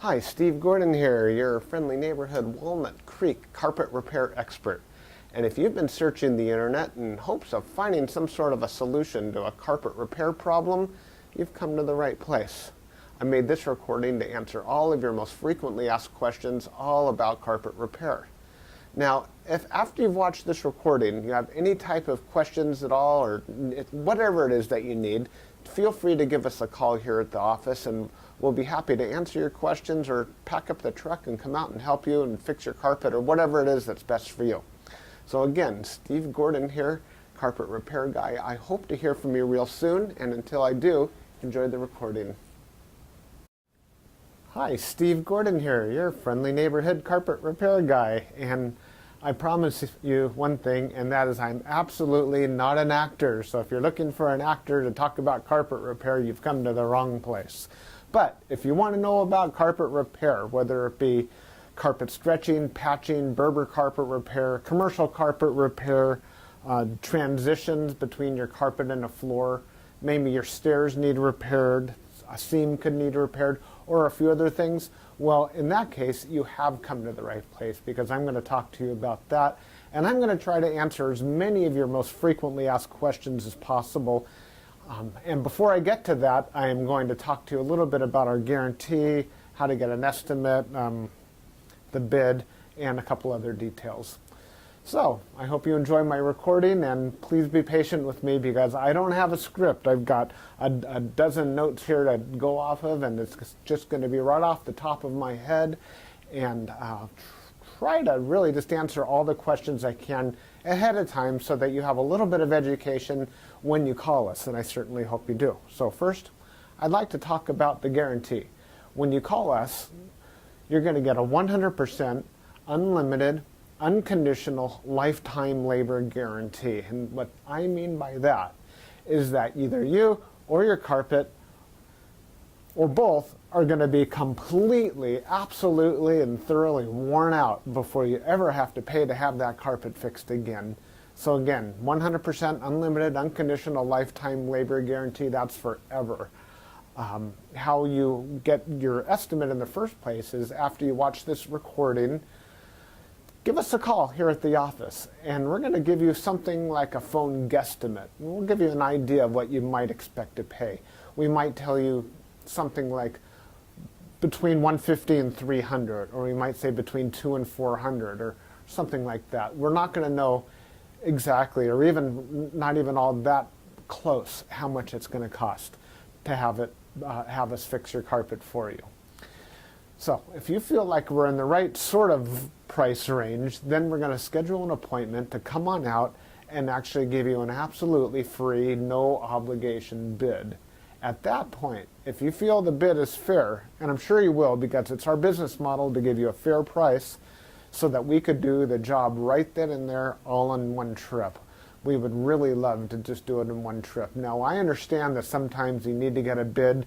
Hi, Steve Gordon here, your friendly neighborhood Walnut Creek carpet repair expert. And if you've been searching the internet in hopes of finding some sort of a solution to a carpet repair problem, you've come to the right place. I made this recording to answer all of your most frequently asked questions all about carpet repair. Now, if after you've watched this recording you have any type of questions at all, or whatever it is that you need, feel free to give us a call here at the office and we'll be happy to answer your questions or pack up the truck and come out and help you and fix your carpet or whatever it is that's best for you. So again, Steve Gordon here, carpet repair guy. I hope to hear from you real soon, and until I do, enjoy the recording. Hi, Steve Gordon here, your friendly neighborhood carpet repair guy, and I promise you one thing, and that is I'm absolutely not an actor. So if you're looking for an actor to talk about carpet repair, you've come to the wrong place. But if you want to know about carpet repair, whether it be carpet stretching, patching, Berber carpet repair, commercial carpet repair, transitions between your carpet and a floor, maybe your stairs need repaired, a seam could need repaired, or a few other things, well, in that case, you have come to the right place, because I'm going to talk to you about that, and I'm going to try to answer as many of your most frequently asked questions as possible. And before I get to that, I am going to talk to you a little bit about our guarantee, how to get an estimate, the bid, and a couple other details. So, I hope you enjoy my recording, and please be patient with me because I don't have a script. I've got a dozen notes here to go off of, and it's just going to be right off the top of my head, and I'll try to really just answer all the questions I can ahead of time so that you have a little bit of education when you call us, and I certainly hope you do. So first, I'd like to talk about the guarantee. When you call us, you're going to get a 100% unlimited, unconditional lifetime labor guarantee. And what I mean by that is that either you or your carpet or both are going to be completely, absolutely, and thoroughly worn out before you ever have to pay to have that carpet fixed again. So again, 100% unlimited, unconditional lifetime labor guarantee, that's forever. How you get your estimate in the first place is after you watch this recording, give us a call here at the office, and we're going to give you something like a phone guesstimate. We'll give you an idea of what you might expect to pay. We might tell you something like between $150 and $300, or we might say between $200 and $400, or something like that. We're not going to know exactly, or even not even all that close, how much it's going to cost to have us fix your carpet for you. So if you feel like we're in the right sort of price range, then we're going to schedule an appointment to come on out and actually give you an absolutely free, no obligation bid. At that point, if you feel the bid is fair, and I'm sure you will because it's our business model to give you a fair price so that we could do the job right then and there all in one trip. We would really love to just do it in one trip. Now, I understand that sometimes you need to get a bid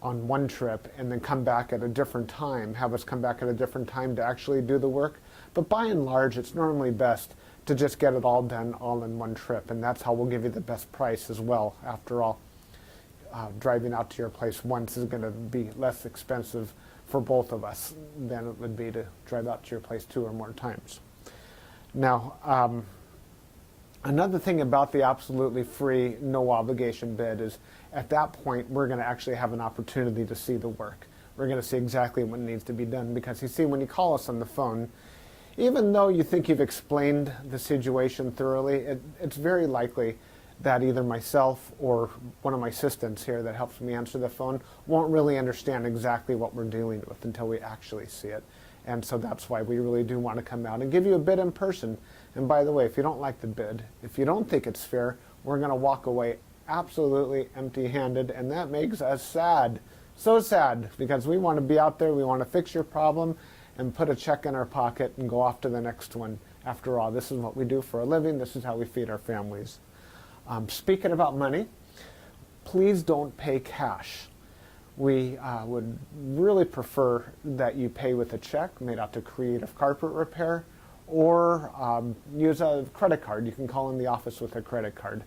on one trip and then come back at a different time, have us come back at a different time to actually do the work. But by and large, it's normally best to just get it all done all in one trip, and that's how we'll give you the best price as well. After all, driving out to your place once is going to be less expensive for both of us than it would be to drive out to your place 2 or more times. Now, another thing about the absolutely free, no obligation bid is at that point we're going to actually have an opportunity to see the work. We're going to see exactly what needs to be done, because you see, when you call us on the phone, even though you think you've explained the situation thoroughly, it's very likely that either myself or one of my assistants here that helps me answer the phone won't really understand exactly what we're dealing with until we actually see it. And so that's why we really do want to come out and give you a bid in person. And by the way, if you don't like the bid, if you don't think it's fair, we're going to walk away absolutely empty-handed, and that makes us sad. So sad, because we want to be out there, we want to fix your problem and put a check in our pocket and go off to the next one. After all, this is what we do for a living. This is how we feed our families. Speaking about money, please don't pay cash. We would really prefer that you pay with a check made out to Creative Carpet Repair, or use a credit card. You can call in the office with a credit card.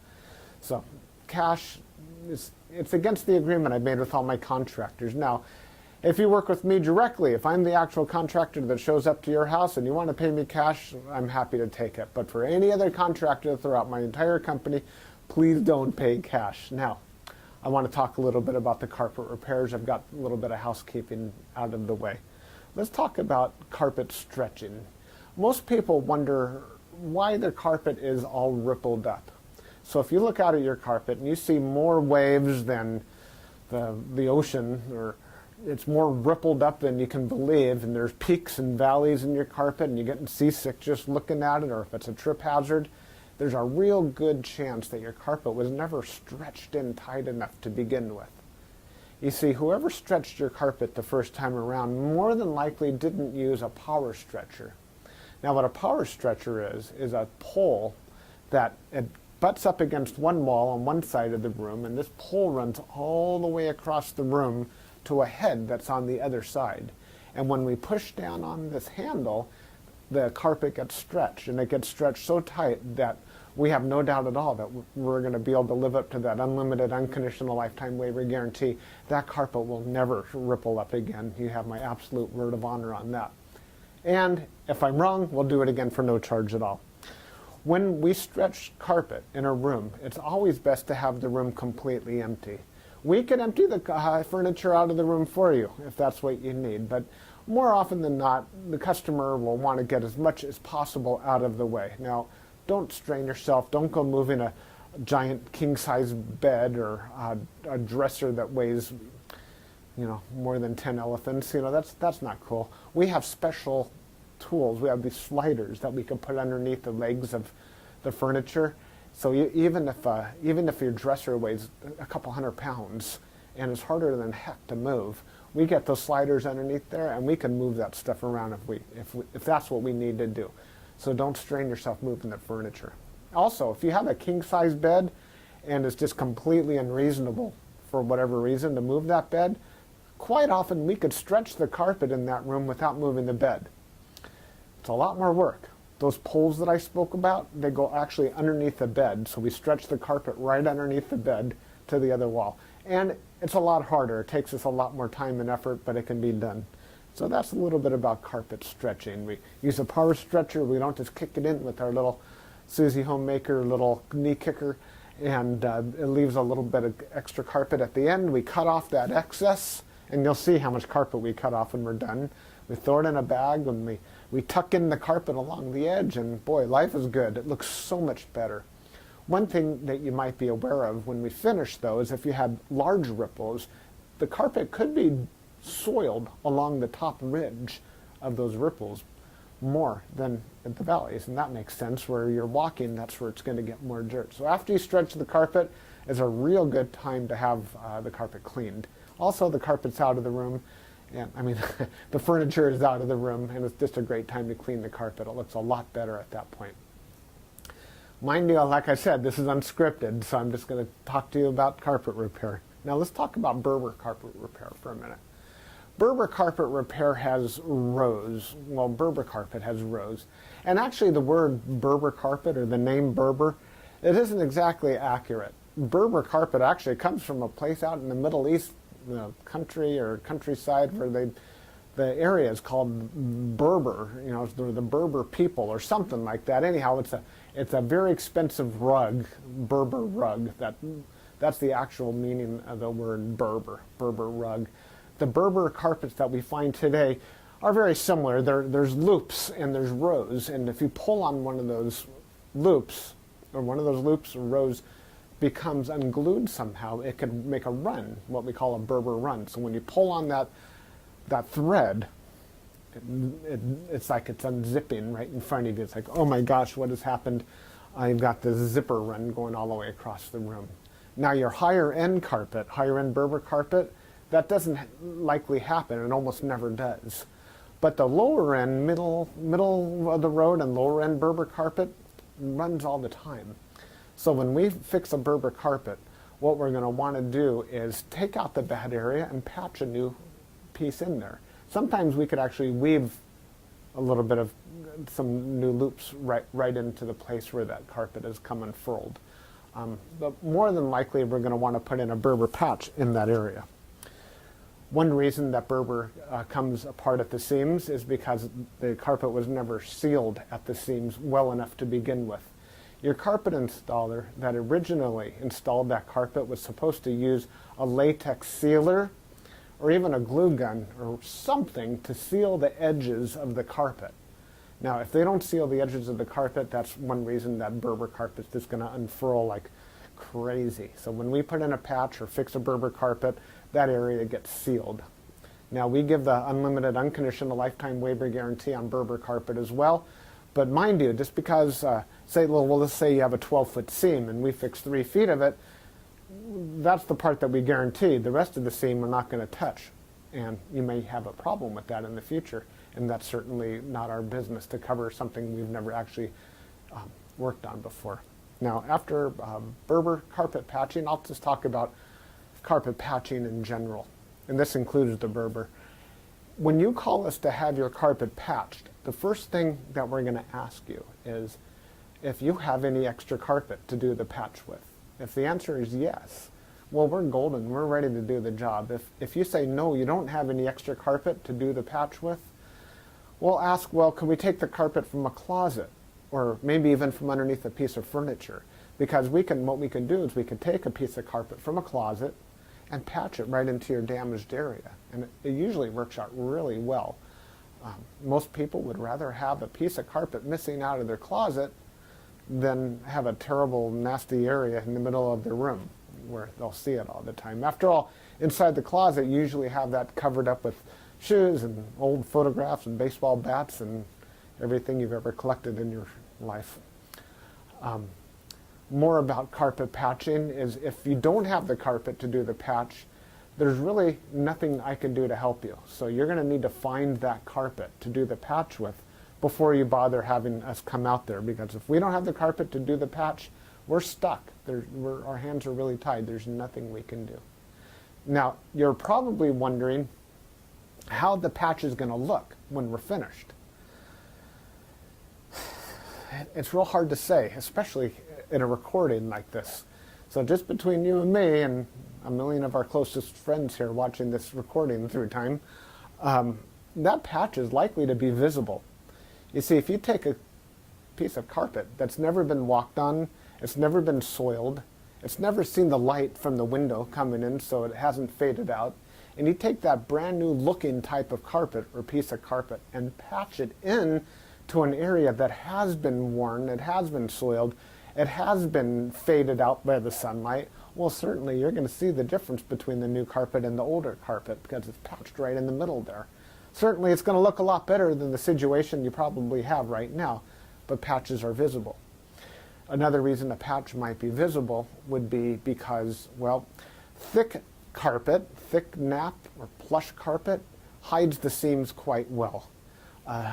So cash, it's against the agreement I made with all my contractors. Now, If you work with me directly, if I'm the actual contractor that shows up to your house and you want to pay me cash, I'm happy to take it. But for any other contractor throughout my entire company, please don't pay cash. Now, I want to talk a little bit about the carpet repairs. I've got a little bit of housekeeping out of the way. Let's talk about carpet stretching. Most people wonder why their carpet is all rippled up. So if you look out at your carpet and you see more waves than the ocean, or it's more rippled up than you can believe, and there's peaks and valleys in your carpet and you're getting seasick just looking at it, or if it's a trip hazard, there's a real good chance that your carpet was never stretched in tight enough to begin with. You see, whoever stretched your carpet the first time around more than likely didn't use a power stretcher. Now what a power stretcher is a pole that it butts up against one wall on one side of the room, and this pole runs all the way across the room to a head that's on the other side. And when we push down on this handle, the carpet gets stretched, and it gets stretched so tight that we have no doubt at all that we're going to be able to live up to that unlimited, unconditional lifetime waiver guarantee. That carpet will never ripple up again. You have my absolute word of honor on that. And if I'm wrong, we'll do it again for no charge at all. When we stretch carpet in a room, it's always best to have the room completely empty. We can empty the furniture out of the room for you if that's what you need, but more often than not, the customer will want to get as much as possible out of the way. Now, don't strain yourself. Don't go moving a giant king-size bed or a dresser that weighs, more than 10 elephants. That's not cool. We have special tools. We have these sliders that we can put underneath the legs of the furniture. So even if your dresser weighs a couple hundred pounds and it's harder than heck to move, we get those sliders underneath there and we can move that stuff around if that's what we need to do. So don't strain yourself moving the furniture. Also, if you have a king-size bed and it's just completely unreasonable for whatever reason to move that bed, quite often we could stretch the carpet in that room without moving the bed. It's a lot more work. Those poles that I spoke about, they go actually underneath the bed, so we stretch the carpet right underneath the bed to the other wall. And it's a lot harder. It takes us a lot more time and effort, but it can be done. So that's a little bit about carpet stretching. We use a power stretcher. We don't just kick it in with our little Susie Homemaker little knee kicker, and it leaves a little bit of extra carpet at the end. We cut off that excess, and you'll see how much carpet we cut off when we're done. We throw it in a bag, and we tuck in the carpet along the edge, and boy, life is good. It looks so much better. One thing that you might be aware of when we finish, though, is if you had large ripples, the carpet could be soiled along the top ridge of those ripples more than at the valleys, and that makes sense. Where you're walking, that's where it's going to get more dirt. So after you stretch the carpet is a real good time to have the carpet cleaned. Also, the carpet's out of the room, and the furniture is out of the room, and it's just a great time to clean the carpet. It looks a lot better at that point. Mind you, like I said, this is unscripted, so I'm just going to talk to you about carpet repair. Now let's talk about Berber carpet repair for a minute. Berber carpet repair has rows. Well, Berber carpet has rows. And actually the word Berber carpet, or the name Berber, it isn't exactly accurate. Berber carpet actually comes from a place out in the Middle East, country or countryside, where the area is called Berber, the Berber people or something like that. Anyhow, it's a very expensive rug, Berber rug. That's the actual meaning of the word Berber rug. The Berber carpets that we find today are very similar. There's loops and there's rows, and if you pull on one of those loops, or rows becomes unglued somehow, it could make a run, what we call a Berber run. So when you pull on that thread, it's like it's unzipping right in front of you. It's like, oh my gosh, what has happened? I've got this zipper run going all the way across the room. Now your higher end Berber carpet, that doesn't likely happen. It almost never does. But the lower end, middle of the road and lower end Berber carpet runs all the time. So when we fix a Berber carpet, what we're going to want to do is take out the bad area and patch a new piece in there. Sometimes we could actually weave a little bit of some new loops right into the place where that carpet has come unfurled. But more than likely, we're going to want to put in a Berber patch in that area. One reason that Berber comes apart at the seams is because the carpet was never sealed at the seams well enough to begin with. Your carpet installer that originally installed that carpet was supposed to use a latex sealer or even a glue gun or something to seal the edges of the carpet. Now, if they don't seal the edges of the carpet, that's one reason that Berber carpet is going to unfurl like crazy. So when we put in a patch or fix a Berber carpet, that area gets sealed. Now, we give the unlimited, unconditional lifetime waiver guarantee on Berber carpet as well. But mind you, just because, let's say you have a 12-foot seam and we fix 3 feet of it, that's the part that we guarantee. The rest of the seam we're not going to touch. And you may have a problem with that in the future. And that's certainly not our business to cover something we've never actually worked on before. Now, after Berber carpet patching, I'll just talk about carpet patching in general. And this includes the Berber. When you call us to have your carpet patched, the first thing that we're going to ask you is if you have any extra carpet to do the patch with. If the answer is yes, well, we're golden. We're ready to do the job. If you say no, you don't have any extra carpet to do the patch with, we'll ask, well, can we take the carpet from a closet or maybe even from underneath a piece of furniture? Because what we can do is we can take a piece of carpet from a closet and patch it right into your damaged area. And it usually works out really well. Most people would rather have a piece of carpet missing out of their closet than have a terrible, nasty area in the middle of their room where they'll see it all the time. After all, inside the closet, you usually have that covered up with shoes and old photographs and baseball bats and everything you've ever collected in your life. More about carpet patching is if you don't have the carpet to do the patch, there's really nothing I can do to help you. So you're going to need to find that carpet to do the patch with before you bother having us come out there, because if we don't have the carpet to do the patch, we're stuck. Our hands are really tied. There's nothing we can do. Now, you're probably wondering how the patch is going to look when we're finished. It's real hard to say, especially in a recording like this. So just between you and me and a million of our closest friends here watching this recording through time, that patch is likely to be visible. You see, if you take a piece of carpet that's never been walked on, it's never been soiled, it's never seen the light from the window coming in so it hasn't faded out, and you take that brand new looking type of carpet or piece of carpet and patch it in to an area that has been worn, it has been soiled, it has been faded out by the sunlight, well, certainly you're going to see the difference between the new carpet and the older carpet because it's patched right in the middle there. Certainly it's going to look a lot better than the situation you probably have right now, but patches are visible. Another reason a patch might be visible would be because, well, thick carpet, thick nap or plush carpet hides the seams quite well.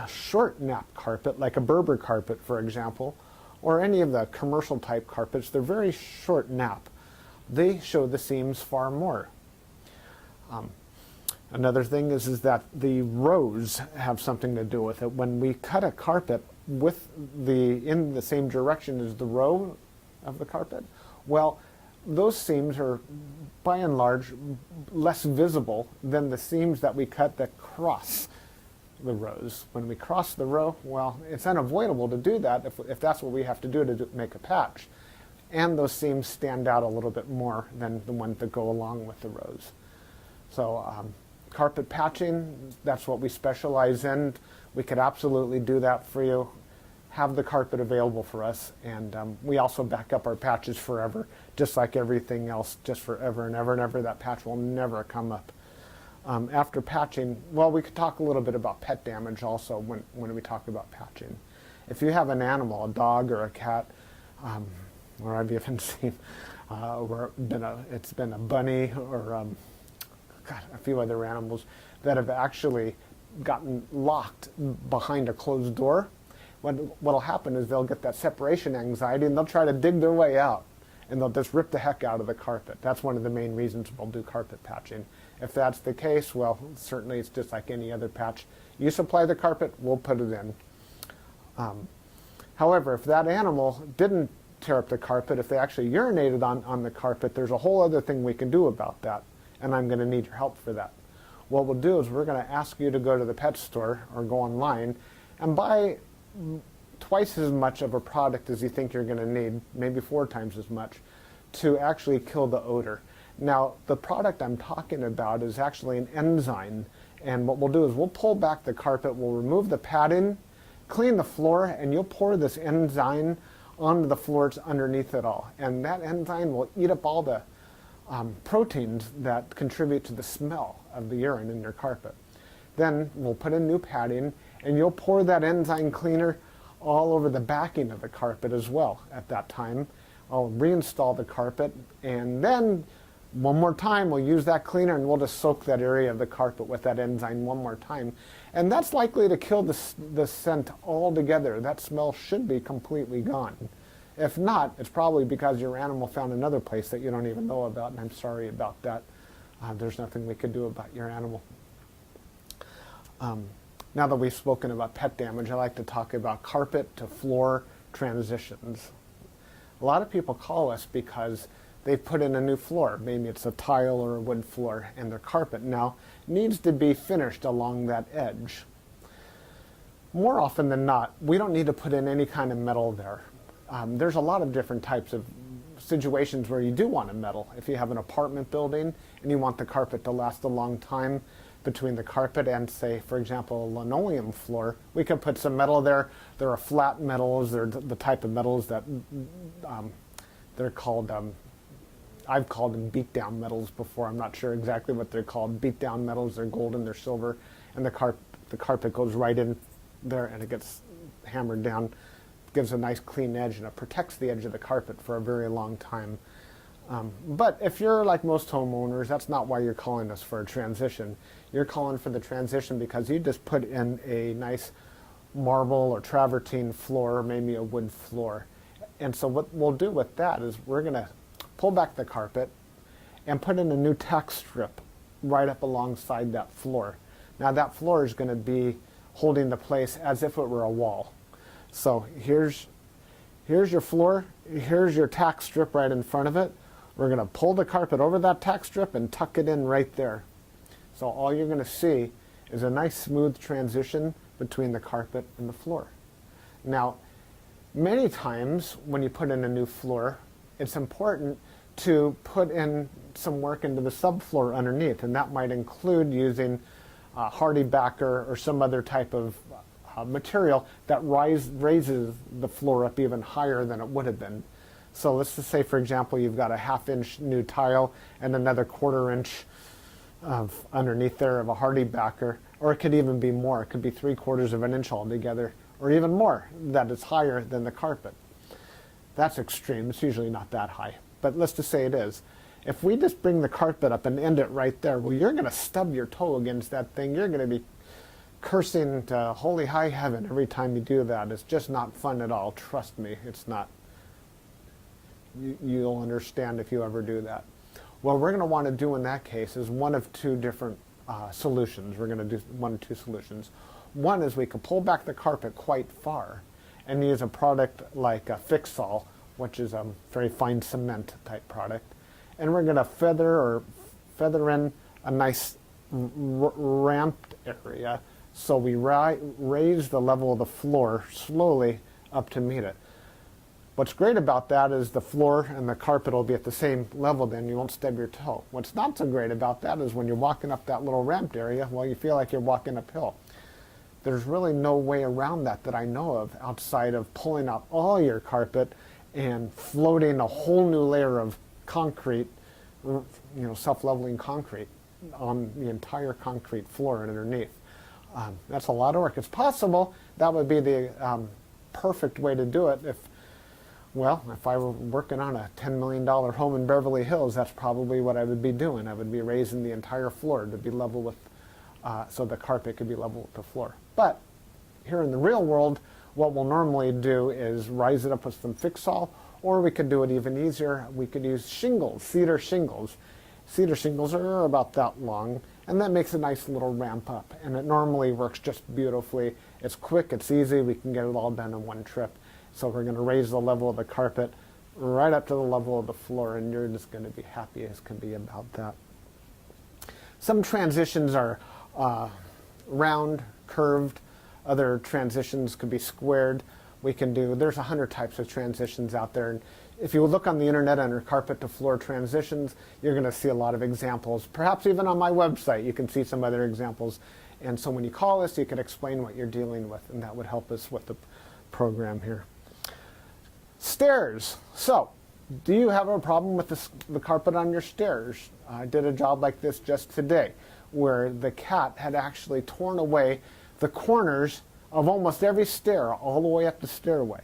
Short nap carpet, like a Berber carpet, for example, or any of the commercial type carpets, they're very short nap. They show the seams far more. Another thing is that the rows have something to do with it. When we cut a carpet in the same direction as the row of the carpet, well, those seams are by and large less visible than the seams that we cut that cross the rows. When we cross the row, well, it's unavoidable to do that if that's what we have to do to make a patch. And those seams stand out a little bit more than the ones that go along with the rows. So carpet patching, that's what we specialize in. We could absolutely do that for you. Have the carpet available for us, and we also back up our patches forever, just like everything else, just forever and ever and ever. That patch will never come up. After patching, well, we could talk a little bit about pet damage also when we talk about patching. If you have an animal, a dog or a cat, or I've even seen it's been a bunny or a few other animals that have actually gotten locked behind a closed door. What'll happen is they'll get that separation anxiety and they'll try to dig their way out and they'll just rip the heck out of the carpet. That's one of the main reasons we'll do carpet patching. If that's the case, well, certainly it's just like any other patch. You supply the carpet, we'll put it in. However, if that animal didn't tear up the carpet, if they actually urinated on the carpet, there's a whole other thing we can do about that, and I'm going to need your help for that. what we'll do is we're going to ask you to go to the pet store or go online and buy twice as much of a product as you think you're going to need, maybe 4 times as much, to actually kill the odor. Now, the product I'm talking about is actually an enzyme, and what we'll do is we'll pull back the carpet, we'll remove the padding, clean the floor, and you'll pour this enzyme onto the floors underneath it all. And that enzyme will eat up all the proteins that contribute to the smell of the urine in your carpet. Then we'll put in new padding, and you'll pour that enzyme cleaner all over the backing of the carpet as well at that time. I'll reinstall the carpet, and then one more time we'll use that cleaner and we'll just soak that area of the carpet with that enzyme one more time. And that's likely to kill the scent altogether. That smell should be completely gone. If not, it's probably because your animal found another place that you don't even know about, and I'm sorry about that. There's nothing we could do about your animal. Now that we've spoken about pet damage, I like to talk about carpet to floor transitions. A lot of people call us because they put in a new floor. Maybe it's a tile or a wood floor, and their carpet now needs to be finished along that edge. More often than not, we don't need to put in any kind of metal there. There's a lot of different types of situations where you do want a metal. If you have an apartment building and you want the carpet to last a long time between the carpet and, say, for example, a linoleum floor, we can put some metal there. There are flat metals. They're the type of metals that they're called, I've called them beat-down metals before. I'm not sure exactly what they're called. Beat-down metals, they're golden, they're silver, and the carpet goes right in there and it gets hammered down. Gives a nice clean edge, and it protects the edge of the carpet for a very long time. But if you're like most homeowners, that's not why you're calling us for a transition. You're calling for the transition because you just put in a nice marble or travertine floor, maybe a wood floor. And so what we'll do with that is we're going to pull back the carpet and put in a new tack strip right up alongside that floor. Now that floor is going to be holding the place as if it were a wall. So here's your floor, here's your tack strip right in front of it. We're going to pull the carpet over that tack strip and tuck it in right there. So all you're going to see is a nice smooth transition between the carpet and the floor. Now, many times when you put in a new floor, it's important to put in some work into the subfloor underneath, and that might include using hardy backer or some other type of material that raises the floor up even higher than it would have been. So let's just say, for example, you've got a 1/2 inch new tile and another 1/4 inch of underneath there of a hardy backer, or it could even be more. It could be 3/4 of an inch altogether, or even more, that is higher than the carpet. That's extreme. It's usually not that high, but let's just say it is. If we just bring the carpet up and end it right there, well, you're going to stub your toe against that thing. You're going to be cursing to holy high heaven every time you do that. It's just not fun at all. Trust me, it's not. You'll understand if you ever do that. What we're going to want to do in that case is one of 2 different solutions. We're going to do 1 of 2 solutions. One is we can pull back the carpet quite far and use a product like a Fix-All, which is a very fine cement type product. And we're going to feather in a nice ramped area, so we raise the level of the floor slowly up to meet it. What's great about that is the floor and the carpet will be at the same level, then you won't stub your toe. What's not so great about that is when you're walking up that little ramped area, well, you feel like you're walking uphill. There's really no way around that I know of outside of pulling out all your carpet and floating a whole new layer of concrete, self-leveling concrete on the entire concrete floor underneath. That's a lot of work. It's possible that would be the perfect way to do it if I were working on a $10 million home in Beverly Hills, that's probably what I would be doing. I would be raising the entire floor to be level with, so the carpet could be level with the floor. But here in the real world, what we'll normally do is rise it up with some Fix-All, or we could do it even easier. We could use shingles, cedar shingles. Cedar shingles are about that long, and that makes a nice little ramp up. And it normally works just beautifully. It's quick, it's easy, we can get it all done in one trip. So we're going to raise the level of the carpet right up to the level of the floor, and you're just going to be happy as can be about that. Some transitions are round, curved. Other transitions could be squared. There's 100 types of transitions out there. And if you look on the internet under carpet to floor transitions, you're going to see a lot of examples. Perhaps even on my website, you can see some other examples. And so when you call us, you can explain what you're dealing with, and that would help us with the program here. Stairs. So, do you have a problem with the carpet on your stairs? I did a job like this just today, where the cat had actually torn away the corners of almost every stair all the way up the stairway.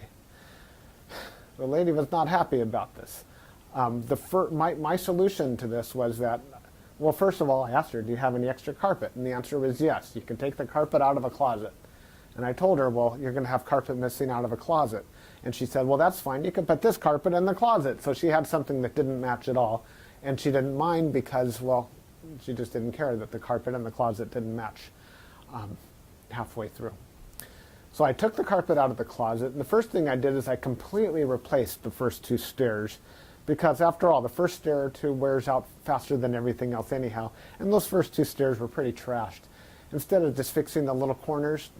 The lady was not happy about this. My solution to this was that, well, first of all, I asked her, do you have any extra carpet? And the answer was yes. You can take the carpet out of a closet. And I told her, well, you're going to have carpet missing out of a closet. And she said, well, that's fine. You can put this carpet in the closet. So she had something that didn't match at all. And she didn't mind because, well, she just didn't care that the carpet in the closet didn't match halfway through. So I took the carpet out of the closet, and the first thing I did is I completely replaced the first two stairs, because after all, the first stair or two wears out faster than everything else anyhow, and those first two stairs were pretty trashed. Instead of just fixing the little corners,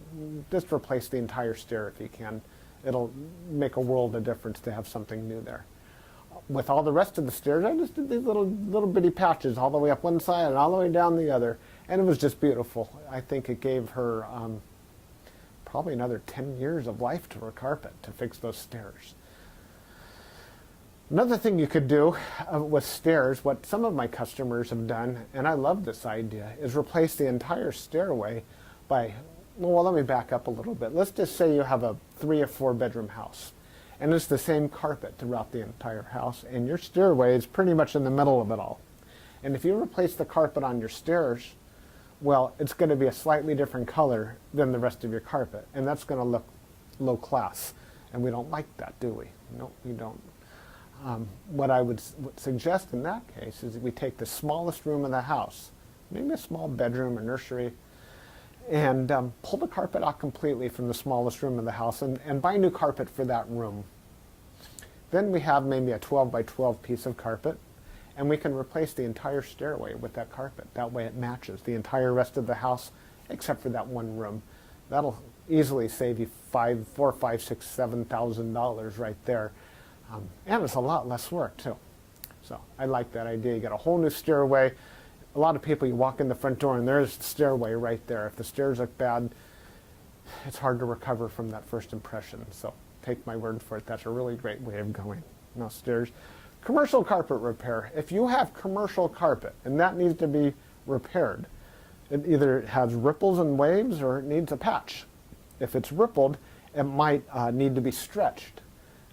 just replace the entire stair if you can. It'll make a world of difference to have something new there. With all the rest of the stairs, I just did these little bitty patches all the way up one side and all the way down the other, and it was just beautiful. I think it gave her probably another 10 years of life to her carpet to fix those stairs. Another thing you could do with stairs, what some of my customers have done, and I love this idea, is replace the entire stairway by, well, let me back up a little bit. Let's just say you have a 3 or 4 bedroom house, and it's the same carpet throughout the entire house, and your stairway is pretty much in the middle of it all. And if you replace the carpet on your stairs, well, it's going to be a slightly different color than the rest of your carpet, and that's going to look low class, and we don't like that, do we? No, we don't. What I would suggest in that case is that we take the smallest room of the house, maybe a small bedroom or nursery, and pull the carpet out completely from the smallest room of the house and buy new carpet for that room. Then we have maybe a 12 by 12 piece of carpet, and we can replace the entire stairway with that carpet. That way it matches the entire rest of the house except for that one room. That'll easily save you $4,000, $5,000, $6,000, $7,000 right there. And it's a lot less work too. So I like that idea. You get a whole new stairway. A lot of people, you walk in the front door and there's the stairway right there. If the stairs look bad, it's hard to recover from that first impression. So take my word for it. That's a really great way of going. Now stairs. Commercial carpet repair. If you have commercial carpet and that needs to be repaired, it either has ripples and waves or it needs a patch. If it's rippled, it might need to be stretched.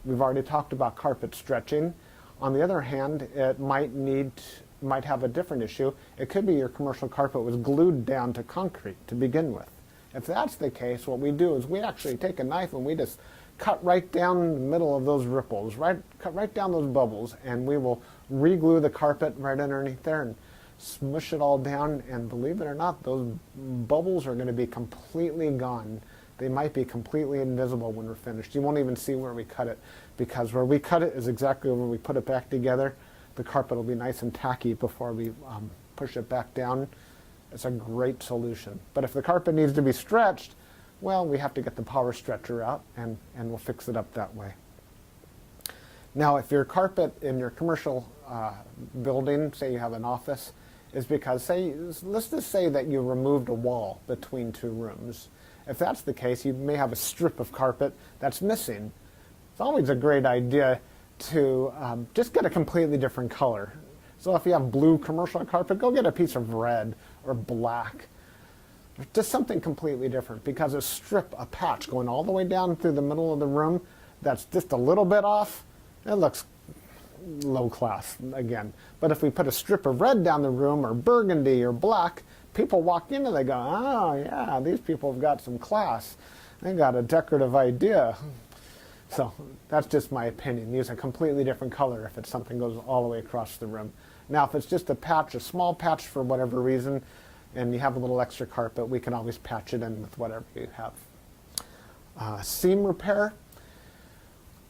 We've already talked about carpet stretching. On the other hand, it might have a different issue. It could be your commercial carpet was glued down to concrete to begin with. If that's the case, what we do is we actually take a knife and we just cut right down the middle of those ripples, cut right down those bubbles, and we will re-glue the carpet right underneath there and smush it all down, and believe it or not, those bubbles are going to be completely gone. They might be completely invisible when we're finished. You won't even see where we cut it, because where we cut it is exactly where we put it back together. The carpet will be nice and tacky before we push it back down. It's a great solution. But if the carpet needs to be stretched, well, we have to get the power stretcher out, and we'll fix it up that way. Now, if your carpet in your commercial building, say you have an office, is because, let's just say that you removed a wall between two rooms. If that's the case, you may have a strip of carpet that's missing. It's always a great idea to just get a completely different color. So if you have blue commercial carpet, go get a piece of red or black. Just something completely different, because a patch going all the way down through the middle of the room that's just a little bit off, it looks low class again. But if we put a strip of red down the room, or burgundy or black, people walk in and they go, oh yeah, these people have got some class. They got a decorative idea. So that's just my opinion. Use a completely different color if it's something goes all the way across the room. Now if it's just a patch, a small patch for whatever reason, and you have a little extra carpet, we can always patch it in with whatever you have. Seam repair.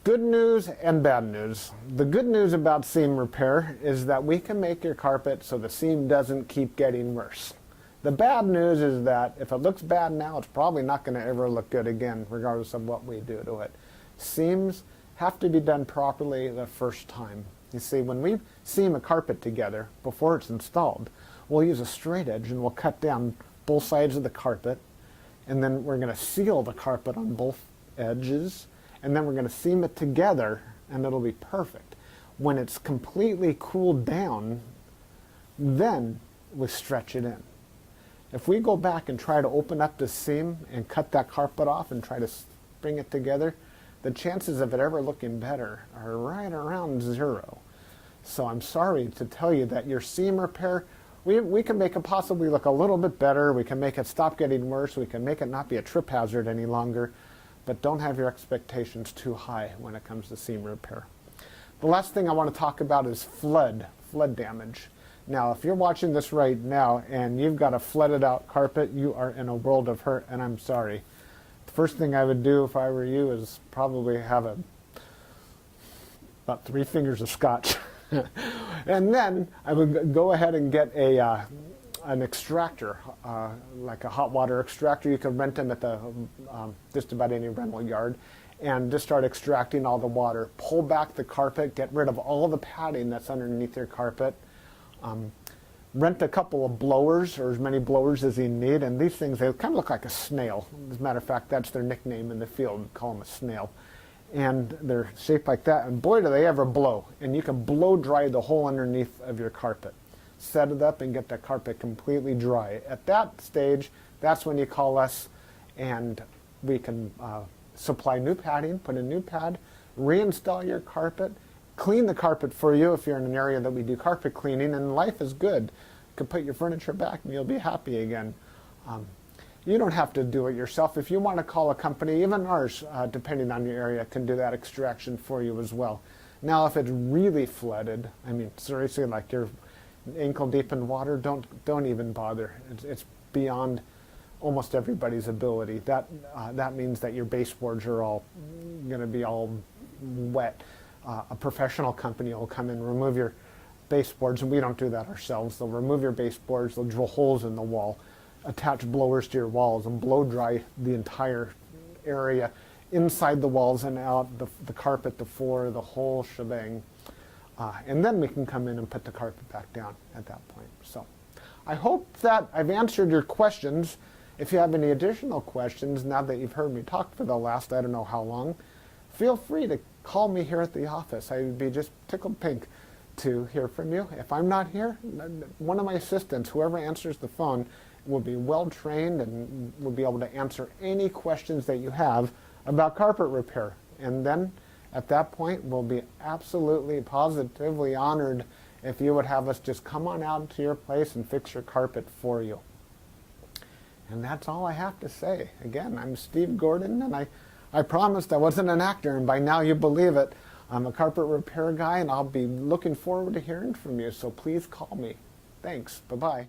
Good news and bad news. The good news about seam repair is that we can make your carpet so the seam doesn't keep getting worse. The bad news is that if it looks bad now, it's probably not going to ever look good again, regardless of what we do to it. Seams have to be done properly the first time. You see, when we seam a carpet together before it's installed, we'll use a straight edge and we'll cut down both sides of the carpet, and then we're going to seal the carpet on both edges, and then we're going to seam it together, and it'll be perfect. When it's completely cooled down, then we stretch it in. If we go back and try to open up the seam and cut that carpet off and try to bring it together, the chances of it ever looking better are right around 0. So I'm sorry to tell you that your seam repair, we can make it possibly look a little bit better. We can make it stop getting worse. We can make it not be a trip hazard any longer. But don't have your expectations too high when it comes to seam repair. The last thing I want to talk about is flood damage. Now, if you're watching this right now and you've got a flooded out carpet, you are in a world of hurt, and I'm sorry. The first thing I would do if I were you is probably have about 3 fingers of scotch. And then I would go ahead and get an extractor, like a hot water extractor. You can rent them at the just about any rental yard, and just start extracting all the water. Pull back the carpet, get rid of all the padding that's underneath your carpet. Rent a couple of blowers, or as many blowers as you need, and these things, they kind of look like a snail. As a matter of fact, that's their nickname in the field. We call them a snail. And they're shaped like that, and boy do they ever blow. And you can blow dry the whole underneath of your carpet. Set it up and get the carpet completely dry. At that stage, that's when you call us, and we can supply new padding, put a new pad, reinstall your carpet, clean the carpet for you if you're in an area that we do carpet cleaning, and life is good. You can put your furniture back and you'll be happy again. You don't have to do it yourself. If you want to call a company, even ours, depending on your area, can do that extraction for you as well. Now, if it's really flooded, I mean, seriously, like you're ankle deep in water, don't even bother. It's beyond almost everybody's ability. That means that your baseboards are all going to be all wet. A professional company will come in, remove your baseboards, and we don't do that ourselves. They'll remove your baseboards, they'll drill holes in the wall, attach blowers to your walls, and blow dry the entire area, inside the walls and out, the carpet, the floor, the whole shebang. And then we can come in and put the carpet back down at that point. So I hope that I've answered your questions. If you have any additional questions, now that you've heard me talk for the last I don't know how long, feel free to call me here at the office. I would be just tickled pink to hear from you. If I'm not here, one of my assistants, whoever answers the phone, will be well trained and will be able to answer any questions that you have about carpet repair. And then at that point, we'll be absolutely positively honored if you would have us just come on out to your place and fix your carpet for you. And that's all I have to say. Again, I'm Steve Gordon, and I promised I wasn't an actor, and by now you believe it. I'm a carpet repair guy, and I'll be looking forward to hearing from you, so please call me. Thanks. Bye-bye.